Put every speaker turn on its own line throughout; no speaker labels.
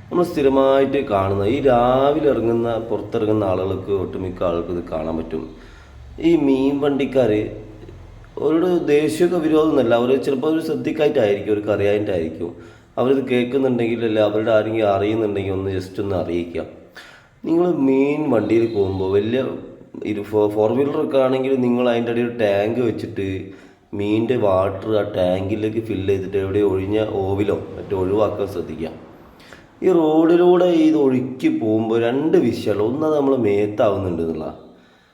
നമ്മൾ സ്ഥിരമായിട്ട് കാണുന്ന ഈ രാവിലെ പുറത്തിറങ്ങുന്ന ആളുകൾക്ക് ഒട്ടുമിക്ക ആളുകൾക്ക് ഇത് കാണാൻ പറ്റും. ഈ മീൻ വണ്ടിക്കാർ അവരോട് ദേഷ്യമൊക്കെ വിരോധമൊന്നുമല്ല, അവർ ചിലപ്പോൾ അവർ ശ്രദ്ധിക്കായിട്ടായിരിക്കും, അവർക്ക് അറിയാനായിട്ടായിരിക്കും. അവരിത് കേൾക്കുന്നുണ്ടെങ്കിൽ അല്ല അവരുടെ ആരെങ്കിലും അറിയുന്നുണ്ടെങ്കിൽ ഒന്ന് ജസ്റ്റ് ഒന്ന് അറിയിക്കുക. നിങ്ങൾ മീൻ വണ്ടിയിൽ പോകുമ്പോൾ വലിയ ഫോർ വീലറൊക്കെ ആണെങ്കിൽ നിങ്ങൾ അതിൻ്റെ ഇടയിൽ ടാങ്ക് വെച്ചിട്ട് മീനിൻ്റെ വാട്ടർ ആ ടാങ്കിലേക്ക് ഫില്ല് ചെയ്തിട്ട് എവിടെ ഒഴിഞ്ഞ ഓവിലോ മറ്റോ ഒഴിവാക്കാൻ ശ്രദ്ധിക്കുക. ഈ റോഡിലൂടെ ഇത് ഒഴുക്കി പോകുമ്പോൾ രണ്ട് വിഷയമുള്ള ഒന്ന്, നമ്മൾ മേത്താവുന്നുണ്ട് എന്നുള്ള,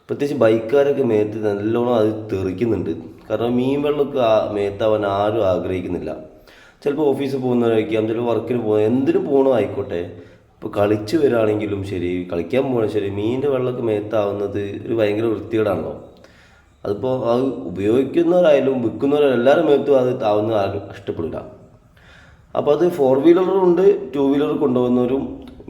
പ്രത്യേകിച്ച് ബൈക്കുകാരൊക്കെ മേത്ത് നല്ലോണം അത് തെറിക്കുന്നുണ്ട്. കാരണം മീൻ വെള്ളമൊക്കെ മേത്താവാൻ ആരും ആഗ്രഹിക്കുന്നില്ല. ചിലപ്പോൾ ഓഫീസിൽ പോകുന്നവരായിരിക്കാം, ചിലപ്പോൾ വർക്കിന് പോകുന്ന എന്തിനു പോകണോ ആയിക്കോട്ടെ, ഇപ്പോൾ കളിച്ച് വരികയാണെങ്കിലും ശരി, കളിക്കാൻ പോകണം ശരി, മീനിൻ്റെ വെള്ളമൊക്കെ മേത്താവുന്നത് ഒരു ഭയങ്കര വൃത്തികേടാണല്ലോ. അതിപ്പോൾ അത് ഉപയോഗിക്കുന്നവരായാലും വിൽക്കുന്നവരായാലും എല്ലാവരും മേത്തും അത് ആവുന്ന ആരും ഇഷ്ടപ്പെടില്ല. അപ്പോൾ അത് ഫോർ വീലറുണ്ട്, ടു വീലർ കൊണ്ടുപോകുന്നവരും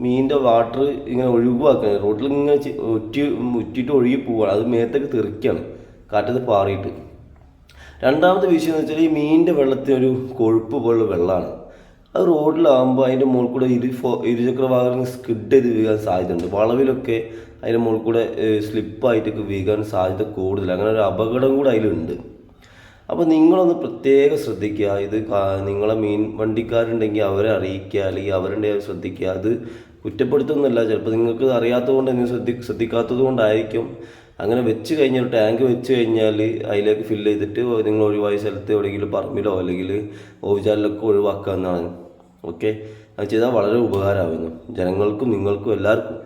മീനിൻ്റെ വാട്ടർ ഇങ്ങനെ ഒഴിവാക്കുകയാണ്. റോഡിൽ ഇങ്ങനെ ഉറ്റിയിട്ട് ഒഴുകി പോവുകയാണ്, അത് മേത്തൊക്കെ തെറിക്കുകയാണ് കാറ്റത്ത് പാറിയിട്ട്. രണ്ടാമത്തെ വിഷയം എന്ന് വെച്ചാൽ ഈ മീനിൻ്റെ വെള്ളത്തിനൊരു കൊഴുപ്പ് പോലുള്ള വെള്ളമാണ്. അത് റോഡിലാകുമ്പോൾ അതിൻ്റെ മുകളിൽ കൂടെ ഇരുചക്ര വാഹനങ്ങൾ സ്കിഡ് ചെയ്ത് വീഴാൻ സാധ്യതയുണ്ട്. വളവിലൊക്കെ അതിൻ്റെ മുകളിൽ കൂടെ സ്ലിപ്പായിട്ടൊക്കെ വീഴാൻ സാധ്യത കൂടുതൽ. അങ്ങനെ ഒരു അപകടം കൂടെ അതിലുണ്ട്. അപ്പോൾ നിങ്ങളൊന്ന് പ്രത്യേകം ശ്രദ്ധിക്കുക. ഇത് നിങ്ങളെ മീൻ വണ്ടിക്കാരുണ്ടെങ്കിൽ അവരെ അറിയിക്കുക, അല്ലെങ്കിൽ അവരുടെ ശ്രദ്ധിക്കുക. അത് കുറ്റപ്പെടുത്തുന്നില്ല, ചിലപ്പോൾ നിങ്ങൾക്ക് അറിയാത്തത് കൊണ്ട് നിങ്ങൾ ശ്രദ്ധിക്കാത്തത് കൊണ്ടായിരിക്കും. അങ്ങനെ വെച്ച് കഴിഞ്ഞാൽ ടാങ്ക് വെച്ച് കഴിഞ്ഞാൽ അതിലേക്ക് ഫില്ല് ചെയ്തിട്ട് നിങ്ങൾ ഒഴിവായ സ്ഥലത്ത് എവിടെയെങ്കിലും പറമ്പിലോ അല്ലെങ്കിൽ ഓവുചാലിലൊക്കെ ഒഴിവാക്കാവുന്നതാണ്. ഓക്കെ, അത് ചെയ്താൽ വളരെ ഉപകാരമാകുന്നു ജനങ്ങൾക്കും നിങ്ങൾക്കും എല്ലാവർക്കും.